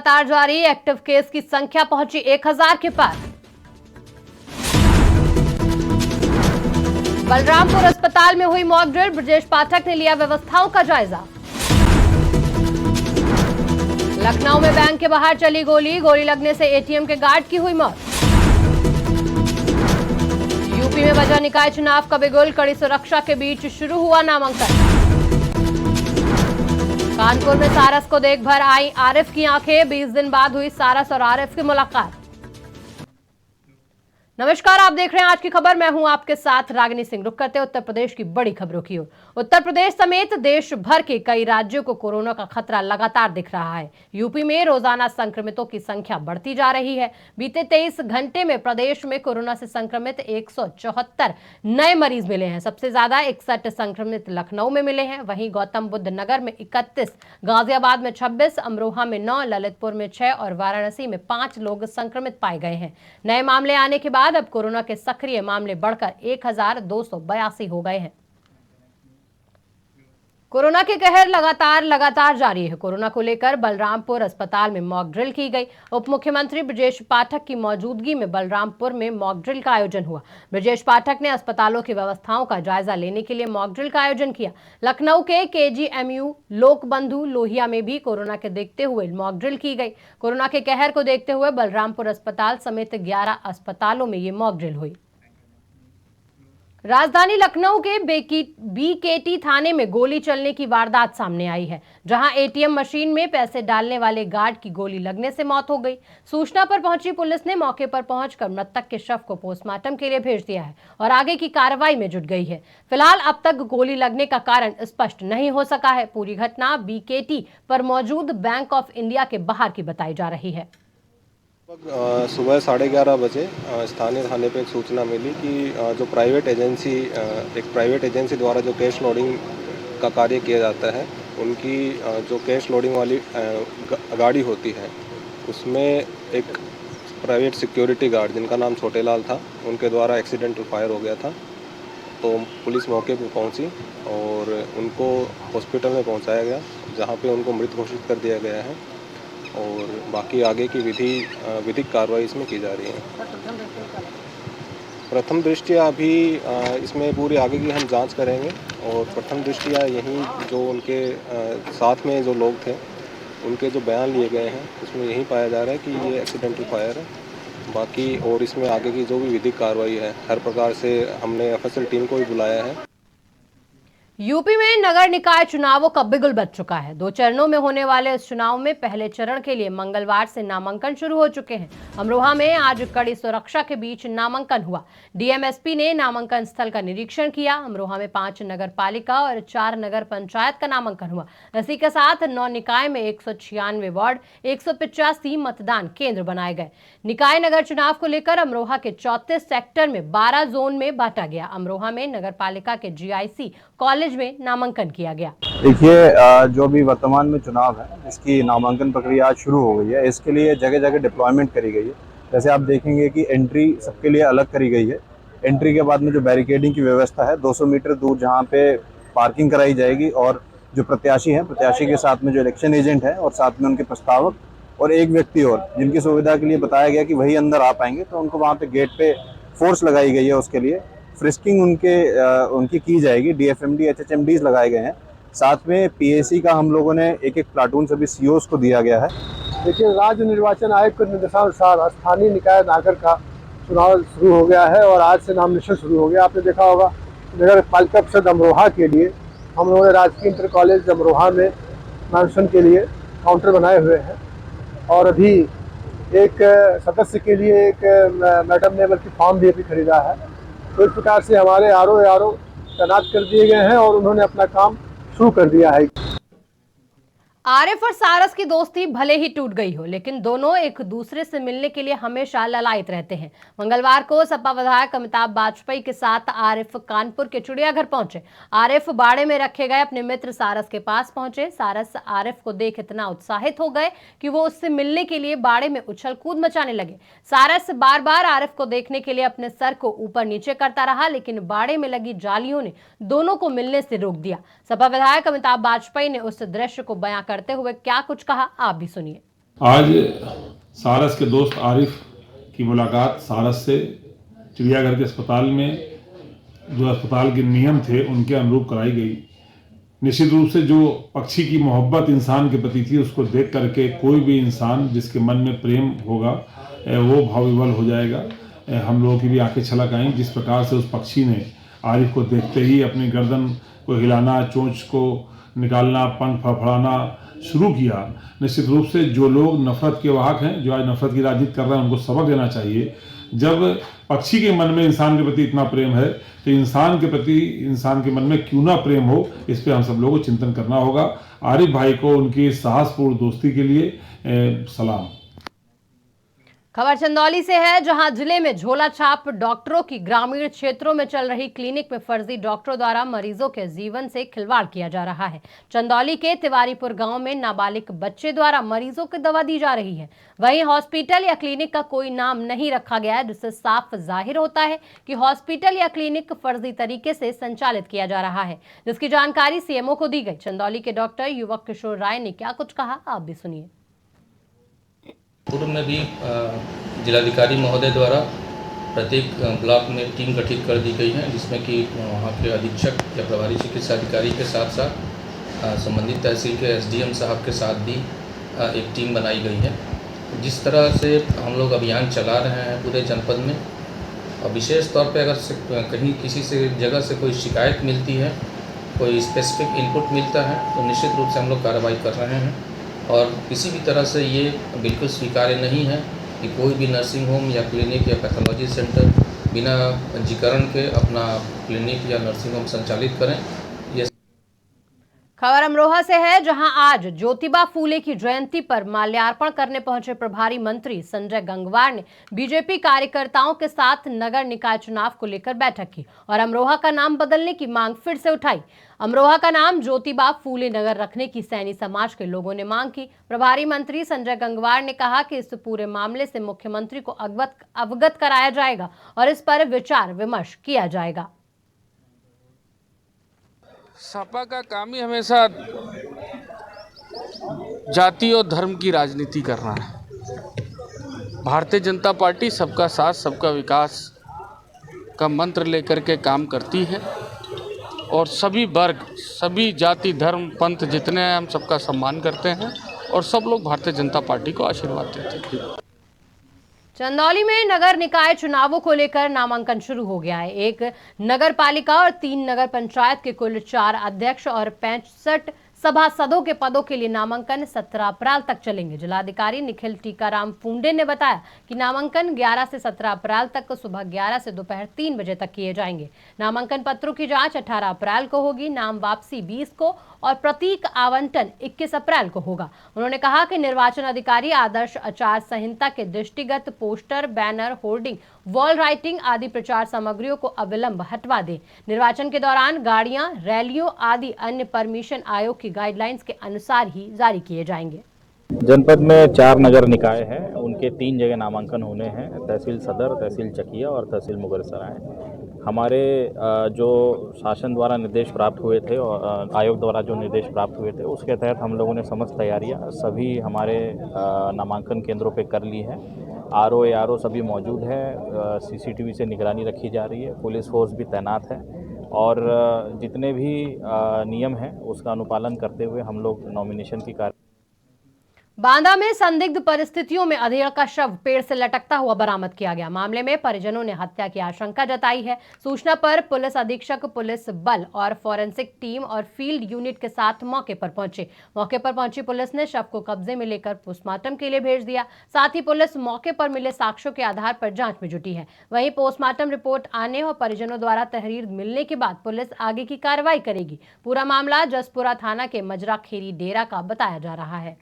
लगातार जारी, active case की संख्या पहुंची 1000 के पार। बलरामपुर अस्पताल में हुई मॉक ड्रिल, ब्रजेश पाठक ने लिया व्यवस्थाओं का जायजा। लखनऊ में बैंक के बाहर चली गोली, गोली लगने से एटीएम के गार्ड की हुई मौत। यूपी में बजा निकाय चुनाव का बिगुल, कड़ी सुरक्षा के बीच शुरू हुआ नामांकन। कानपुर में सारस को देख भर आई आरिफ की आंखें, 20 दिन बाद हुई सारस और आरिफ की मुलाकात। नमस्कार, आप देख रहे हैं आज की खबर। मैं हूं आपके साथ रागिनी सिंह। रुक करते उत्तर प्रदेश की बड़ी खबरों की ओर। उत्तर प्रदेश समेत देश भर के कई राज्यों को कोरोना का खतरा लगातार दिख रहा है। यूपी में रोजाना संक्रमितों की संख्या बढ़ती जा रही है। बीते 23 घंटे में प्रदेश में कोरोना से संक्रमित 174 नए मरीज मिले हैं। सबसे ज्यादा 61 संक्रमित लखनऊ में मिले हैं। वहीं गौतम बुद्ध नगर में 31, गाजियाबाद में 26, अमरोहा में 9, ललितपुर में 6 और वाराणसी में 5 लोग संक्रमित पाए गए हैं। नए मामले आने के बाद अब कोरोना के सक्रिय मामले बढ़कर 1282 हो गए हैं। कोरोना के कहर लगातार जारी है। कोरोना को लेकर बलरामपुर अस्पताल में मॉक ड्रिल की गई। उप मुख्यमंत्री ब्रजेश पाठक की मौजूदगी में बलरामपुर में मॉक ड्रिल का आयोजन हुआ। ब्रजेश पाठक ने अस्पतालों की व्यवस्थाओं का जायजा लेने के लिए मॉक ड्रिल का आयोजन किया। लखनऊ के केजीएमयू लोकबंधु लोहिया में भी कोरोना के देखते हुए मॉक ड्रिल की गई। कोरोना के कहर को देखते हुए बलरामपुर अस्पताल समेत 11 अस्पतालों में ये मॉक ड्रिल हुई। राजधानी लखनऊ के बीकेटी थाने में गोली चलने की वारदात सामने आई है, जहां एटीएम मशीन में पैसे डालने वाले गार्ड की गोली लगने से मौत हो गई। सूचना पर पहुंची पुलिस ने मौके पर पहुंचकर मृतक के शव को पोस्टमार्टम के लिए भेज दिया है और आगे की कार्रवाई में जुट गई है। फिलहाल अब तक गोली लगने का कारण स्पष्ट नहीं हो सका है। पूरी घटना बीकेटी पर मौजूद बैंक ऑफ इंडिया के बाहर की बताई जा रही है। सुबह 11:30 बजे स्थानीय थाने पे एक सूचना मिली कि जो एक प्राइवेट एजेंसी द्वारा जो कैश लोडिंग का कार्य किया जाता है, उनकी जो कैश लोडिंग वाली गाड़ी होती है, उसमें एक प्राइवेट सिक्योरिटी गार्ड जिनका नाम छोटे लाल था, उनके द्वारा एक्सीडेंटल फायर हो गया था। तो पुलिस मौके पर पहुंची और उनको हॉस्पिटल में पहुंचाया गया, जहां पे उनको मृत घोषित कर दिया गया है और बाकी आगे की विधिक कार्रवाई इसमें की जा रही है। प्रथम दृष्टया अभी इसमें पूरी आगे की हम जांच करेंगे और प्रथम दृष्टया यही जो उनके साथ में जो लोग थे, उनके जो बयान लिए गए हैं, उसमें यही पाया जा रहा है कि ये एक्सीडेंटल फायर है। बाकी और इसमें आगे की जो भी विधिक कार्रवाई है, हर प्रकार से हमने एफएसएल टीम को भी बुलाया है। यूपी में नगर निकाय चुनावों का बिगुल बज चुका है। 2 चरणों में होने वाले इस चुनाव में पहले चरण के लिए मंगलवार से नामांकन शुरू हो चुके हैं। अमरोहा में आज कड़ी सुरक्षा के बीच नामांकन हुआ। डीएमएसपी ने नामांकन स्थल का निरीक्षण किया। अमरोहा में 5 नगर पालिका और 4 नगर पंचायत का नामांकन हुआ। इसी के साथ 9 निकाय में 196 वार्ड, 185 मतदान केंद्र बनाए गए। निकाय नगर चुनाव को लेकर अमरोहा के 34 सेक्टर में 12 जोन में बांटा गया। अमरोहा में नगर पालिका के जीआईसी कॉलेज में नामांकन किया गया। देखिए, जो भी वर्तमान में चुनाव है, इसकी नामांकन प्रक्रिया आज शुरू हो गई है। इसके लिए जगह जगह डिप्लॉयमेंट करी गई है। जैसे आप देखेंगे कि एंट्री सबके लिए अलग करी गई है। एंट्री के बाद में जो बैरिकेडिंग की व्यवस्था है, 200 मीटर दूर जहां पे पार्किंग कराई जाएगी और जो प्रत्याशी हैं, प्रत्याशी के साथ में जो इलेक्शन एजेंट है और साथ में उनके प्रस्तावक और एक व्यक्ति और, जिनकी सुविधा के लिए बताया गया कि वही अंदर आ पाएंगे, तो उनको वहाँ पे गेट पे फोर्स लगाई गई है। उसके लिए फ्रिस्किंग उनकी की जाएगी। डीएफएमडी, एचएचएमडीज लगाए गए हैं। साथ में पीएसी का हम लोगों ने एक प्लाटून सभी सीओस को दिया गया है। देखिए, राज्य निर्वाचन आयोग के निर्देशानुसार स्थानीय निकाय नागर का चुनाव शुरू हो गया है और आज से नामिनेशन शुरू हो गया। आपने देखा होगा, नगर पालिका परिषद अमरोहा के लिए हम लोगों ने राजकीय इंटर कॉलेज अमरोहा में नामिनेशन के लिए काउंटर बनाए हुए हैं और अभी एक सदस्य के लिए एक मैडम ने बल्कि फॉर्म भी अभी खरीदा है। तो इस प्रकार से हमारे आरओ तैनात कर दिए गए हैं और उन्होंने अपना काम शुरू कर दिया है। आरिफ और सारस की दोस्ती भले ही टूट गई हो, लेकिन दोनों एक दूसरे से मिलने के लिए हमेशा ललायत रहते हैं। मंगलवार को सपा विधायक अमिताभ वाजपेयी के साथ आरिफ कानपुर के चिड़ियाघर पहुंचे। आरिफ बाड़े में रखे गए अपने मित्र सारस के पास पहुंचे। सारस आरिफ को देख इतना उत्साहित हो गए कि वो उससे मिलने के लिए बाड़े में उछल कूद मचाने लगे। सारस बार बार आरिफ को देखने के लिए अपने सर को ऊपर नीचे करता रहा, लेकिन बाड़े में लगी जालियों ने दोनों को मिलने से रोक दिया। सपा विधायक अमिताभ वाजपेयी ने उस दृश्य को बयां करते हुए क्या कुछ कहा, आप भी सुनिए। आज सारस के दोस्त आरिफ की मुलाकात सारस से चिड़ियाघर के अस्पताल में जो अस्पताल के नियम थे उनके अनुरूप कराई गई। निश्चित रूप से जो पक्षी की मोहब्बत इंसान के प्रति थी उसको देख करके कोई भी इंसान जिसके मन में प्रेम होगा वो भावविवल हो जाएगा। हम लोगों की भी आंखें छलक आईं जिस प्रकार से उस पक्षी ने आरिफ को देखते ही अपनी गर्दन को हिलाना, चोंच को निकालना, पंख फड़फड़ाना शुरू किया। निश्चित रूप से जो लोग नफरत के वाहक हैं, जो आज नफरत की राजनीति कर रहे हैं, उनको सबक देना चाहिए। जब पक्षी के मन में इंसान के प्रति इतना प्रेम है तो इंसान के प्रति इंसान के मन में क्यों ना प्रेम हो, इस पे हम सब लोगों को चिंतन करना होगा। आरिफ भाई को उनकी साहसपूर्ण दोस्ती के लिए सलाम। खबर चंदौली से है, जहां जिले में झोला छाप डॉक्टरों की ग्रामीण क्षेत्रों में चल रही क्लिनिक में फर्जी डॉक्टरों द्वारा मरीजों के जीवन से खिलवाड़ किया जा रहा है। चंदौली के तिवारीपुर गांव में नाबालिग बच्चे द्वारा मरीजों को दवा दी जा रही है। वहीं हॉस्पिटल या क्लिनिक का कोई नाम नहीं रखा गया है, जिससे साफ जाहिर होता है कि हॉस्पिटल या क्लिनिक फर्जी तरीके से संचालित किया जा रहा है, जिसकी जानकारी सीएमओ को दी गई। चंदौली के डॉक्टर युवक किशोर राय ने क्या कुछ कहा, आप भी सुनिए। पूर्व में भी जिलाधिकारी महोदय द्वारा प्रत्येक ब्लॉक में टीम गठित कर दी गई है, जिसमें कि वहाँ के अधीक्षक या प्रभारी चिकित्सा अधिकारी के साथ साथ संबंधित तहसील के एसडीएम साहब के साथ भी एक टीम बनाई गई है। जिस तरह से हम लोग अभियान चला रहे हैं पूरे जनपद में, और विशेष तौर पे अगर कहीं किसी से जगह से कोई शिकायत मिलती है, कोई स्पेसिफिक इनपुट मिलता है, तो निश्चित रूप से हम लोग कार्रवाई कर रहे हैं। और किसी भी तरह से ये बिल्कुल स्वीकार्य नहीं है कि कोई भी नर्सिंग होम या क्लिनिक या पैथोलॉजी सेंटर बिना पंजीकरण के अपना क्लिनिक या नर्सिंग होम संचालित करें। ये खबर अमरोहा से है, जहां आज ज्योतिबा फूले की जयंती पर माल्यार्पण करने पहुंचे प्रभारी मंत्री संजय गंगवार ने बीजेपी कार्यकर्ताओं के साथ नगर निकाय चुनाव को लेकर बैठक की और अमरोहा का नाम बदलने की मांग फिर से उठाई। अमरोहा का नाम ज्योतिबा फूले नगर रखने की सैनी समाज के लोगों ने मांग की। प्रभारी मंत्री संजय गंगवार ने कहा कि इस पूरे मामले से मुख्यमंत्री को अवगत कराया जाएगा और इस पर विचार विमर्श किया जाएगा। सपा का काम ही हमेशा जाति और धर्म की राजनीति करना है। भारतीय जनता पार्टी सबका साथ सबका विकास का मंत्र लेकर के काम करती है और सभी वर्ग, सभी जाति, धर्म, पंथ जितने हैं, हम सबका सम्मान करते हैं और सब लोग भारतीय जनता पार्टी को आशीर्वाद देते हैं। चंदौली में नगर निकाय चुनावों को लेकर नामांकन शुरू हो गया है। एक नगर पालिका और 3 नगर पंचायत के कुल 4 अध्यक्ष और 65 सभासदों के पदों के लिए नामांकन 17 अप्रैल तक चलेंगे। जिलाधिकारी निखिल टीकाराम फुंडे ने बताया कि नामांकन 11 से 17 अप्रैल तक सुबह 11 से दोपहर 3 बजे तक किए जाएंगे। नामांकन पत्रों की जांच 18 अप्रैल को होगी, नाम वापसी 20 को और प्रतीक आवंटन 21 अप्रैल को होगा। उन्होंने कहा कि निर्वाचन अधिकारी आदर्श आचार संहिता के दृष्टिगत poster, banner, hoarding, wall writing आदि प्रचार सामग्रियों को अविलंब हटवा दें। निर्वाचन के दौरान गाड़ियां, रैलियों आदि अन्य परमिशन आयोग की गाइडलाइंस के अनुसार ही जारी किए जाएंगे। जनपद में 4 नगर निकाय हैं, उनके 3 जगह नामांकन होने हैं, तहसील सदर, तहसील चकिया और तहसील मुगलसराय। हमारे जो शासन द्वारा निर्देश प्राप्त हुए थे और आयोग द्वारा जो निर्देश प्राप्त हुए थे, उसके तहत हम लोगों ने समस्त तैयारियां सभी हमारे नामांकन केंद्रों पे कर ली है। आरओ एआरओ सभी मौजूद है, सीसीटीवी से निगरानी रखी जा रही है, पुलिस फोर्स भी तैनात है और जितने भी नियम हैं उसका अनुपालन करते हुए हम लोग नॉमिनेशन की कार्य। बांदा में संदिग्ध परिस्थितियों में अधेड़ का शव पेड़ से लटकता हुआ बरामद किया गया। मामले में परिजनों ने हत्या की आशंका जताई है। सूचना पर पुलिस अधीक्षक, पुलिस बल और फॉरेंसिक टीम और फील्ड यूनिट के साथ मौके पर पहुंचे। मौके पर पहुंची पुलिस ने शव को कब्जे में लेकर पोस्टमार्टम के लिए भेज दिया। साथ ही पुलिस मौके पर मिले साक्ष्यों के आधार पर जांच में जुटी है। वहीं पोस्टमार्टम रिपोर्ट आने और परिजनों द्वारा तहरीर मिलने के बाद पुलिस आगे की कार्रवाई करेगी। पूरा मामला जसपुरा थाना के मजरा खेरी डेरा का बताया जा रहा है।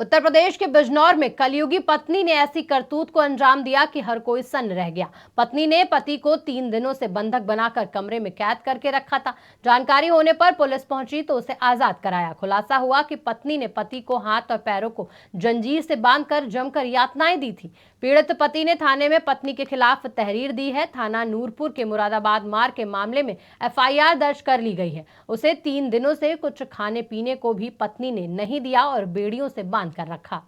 उत्तर प्रदेश के बिजनौर में कलयुगी पत्नी ने ऐसी करतूत को अंजाम दिया कि हर कोई सन्न रह गया। पत्नी ने पति को 3 दिनों से बंधक बनाकर कमरे में कैद करके रखा था। जानकारी होने पर पुलिस पहुंची तो उसे आजाद कराया। खुलासा हुआ कि पत्नी ने पति को हाथ और पैरों को जंजीर से बांधकर जमकर यातनाएं दी थी। पीड़ित पति ने थाने में पत्नी के खिलाफ तहरीर दी है। थाना नूरपुर के मुरादाबाद मार के मामले में FIR दर्ज कर ली गई है। उसे 3 दिनों से कुछ खाने पीने को भी पत्नी ने नहीं दिया और बेड़ियों से बांध कर रखा।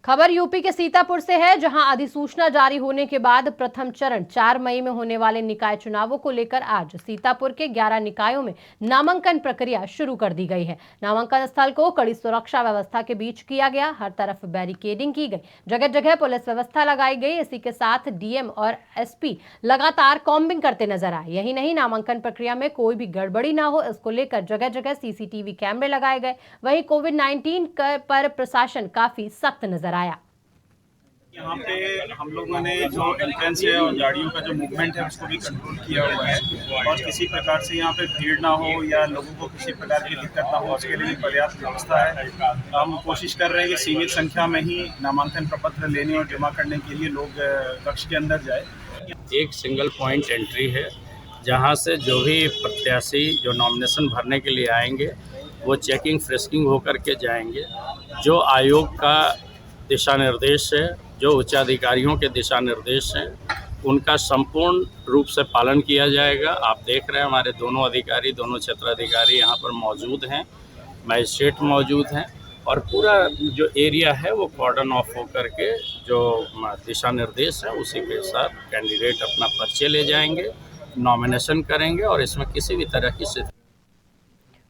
खबर यूपी के सीतापुर से है, जहां अधिसूचना जारी होने के बाद प्रथम चरण 4 मई में होने वाले निकाय चुनावों को लेकर आज सीतापुर के 11 निकायों में नामांकन प्रक्रिया शुरू कर दी गई है। नामांकन स्थल को कड़ी सुरक्षा व्यवस्था के बीच किया गया। हर तरफ बैरिकेडिंग की गई, जगह जगह पुलिस व्यवस्था लगाई गई। इसी के साथ DM और SP लगातार कॉम्बिंग करते नजर आए। यही नहीं, नामांकन प्रक्रिया में कोई भी गड़बड़ी ना हो, इसको लेकर जगह जगह CCTV कैमरे लगाए गए। वहीं कोविड-19 पर प्रशासन काफी सख्त नजर आया। यहाँ पे हम लोगों ने जो एंट्रेंस है और गाड़ियों का जो मूवमेंट है उसको भी कंट्रोल किया हुआ है और किसी प्रकार से यहाँ पे भीड़ ना हो या लोगों को किसी प्रकार की दिक्कत ना हो, उसके लिए पर्याप्त व्यवस्था है। हम कोशिश कर रहे हैं कि सीमित संख्या में ही नामांकन प्रपत्र लेने और जमा करने के लिए लोग कक्ष के अंदर जाए। एक सिंगल पॉइंट एंट्री है, जहाँ से जो भी प्रत्याशी जो नॉमिनेशन भरने के लिए आएंगे वो चेकिंग फ्रेस्किंग होकर के जाएंगे। जो आयोग का दिशा निर्देश है, जो उच्चाधिकारियों के दिशा निर्देश हैं, उनका संपूर्ण रूप से पालन किया जाएगा। आप देख रहे हैं हमारे दोनों अधिकारी, दोनों क्षेत्राधिकारी यहाँ पर मौजूद हैं, मजिस्ट्रेट मौजूद हैं और पूरा जो एरिया है वो कॉर्डन ऑफ होकर के जो दिशा निर्देश है उसी के साथ कैंडिडेट अपना पर्चे ले जाएंगे, नॉमिनेशन करेंगे और इसमें किसी भी तरह की स्थिति।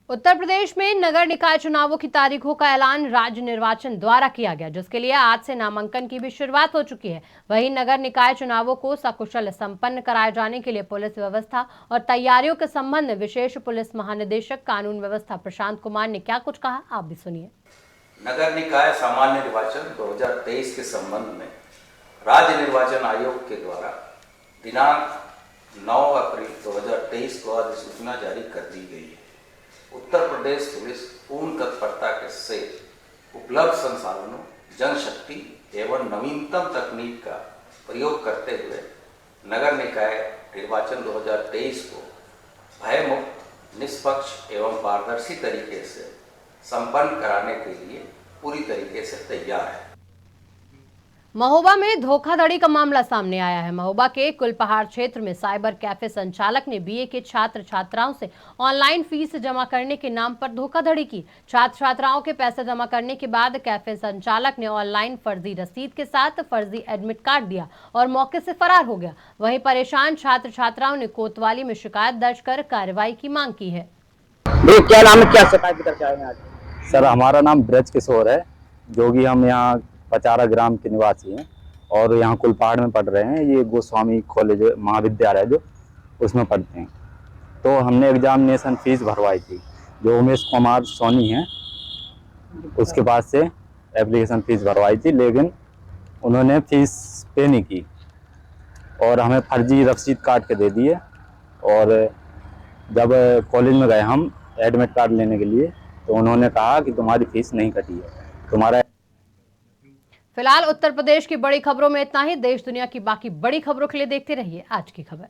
उत्तर प्रदेश में नगर निकाय चुनावों की तारीखों का ऐलान राज्य निर्वाचन द्वारा किया गया, जिसके लिए आज से नामांकन की भी शुरुआत हो चुकी है। वहीं नगर निकाय चुनावों को सकुशल संपन्न कराए जाने के लिए पुलिस व्यवस्था और तैयारियों के संबंध में विशेष पुलिस महानिदेशक कानून व्यवस्था प्रशांत कुमार ने क्या कुछ कहा, आप भी सुनिए। नगर निकाय सामान्य निर्वाचन 2023 के संबंध में राज्य निर्वाचन आयोग के द्वारा दिनांक 9 अप्रैल 2023 को अधिसूचना जारी कर दी गई है। उत्तर प्रदेश पुलिस पूर्ण तत्परता के से उपलब्ध संसाधनों, जनशक्ति एवं नवीनतम तकनीक का प्रयोग करते हुए नगर निकाय निर्वाचन 2023 को भयमुक्त, निष्पक्ष एवं पारदर्शी तरीके से संपन्न कराने के लिए पूरी तरीके से तैयार है। महोबा में धोखाधड़ी का मामला सामने आया है। महोबा के कुलपहाड़ क्षेत्र में साइबर कैफे संचालक ने BA के छात्र छात्राओं से ऑनलाइन फीस जमा करने के नाम पर धोखाधड़ी की। छात्र छात्राओं के पैसे जमा करने के बाद कैफे संचालक ने ऑनलाइन फर्जी रसीद के साथ फर्जी एडमिट कार्ड दिया और मौके से फरार हो गया। वहीं परेशान छात्र छात्राओं ने कोतवाली में शिकायत दर्ज कर कार्रवाई की मांग की है। क्या नाम है, क्या शिकायत करके आए हैं आज? सर, हमारा नाम ब्रज किशोर है, जो कि हम यहाँ पचारा ग्राम के निवासी हैं और यहाँ कुलपहाड़ में पढ़ रहे हैं। ये गोस्वामी कॉलेज महाविद्यालय जो उसमें पढ़ते हैं। तो हमने एग्जामिनेशन फीस भरवाई थी, जो उमेश कुमार सोनी हैं उसके पास से एप्लीकेशन फीस भरवाई थी, लेकिन उन्होंने फीस पे नहीं की और हमें फर्जी रसीद काट के दे दिए। और जब कॉलेज में गए हम एडमिट कार्ड लेने के लिए, तो उन्होंने कहा कि तुम्हारी फीस नहीं कटी है, तुम्हारा। फिलहाल उत्तर प्रदेश की बड़ी खबरों में इतना ही। देश दुनिया की बाकी बड़ी खबरों के लिए देखते रहिए आज की खबर।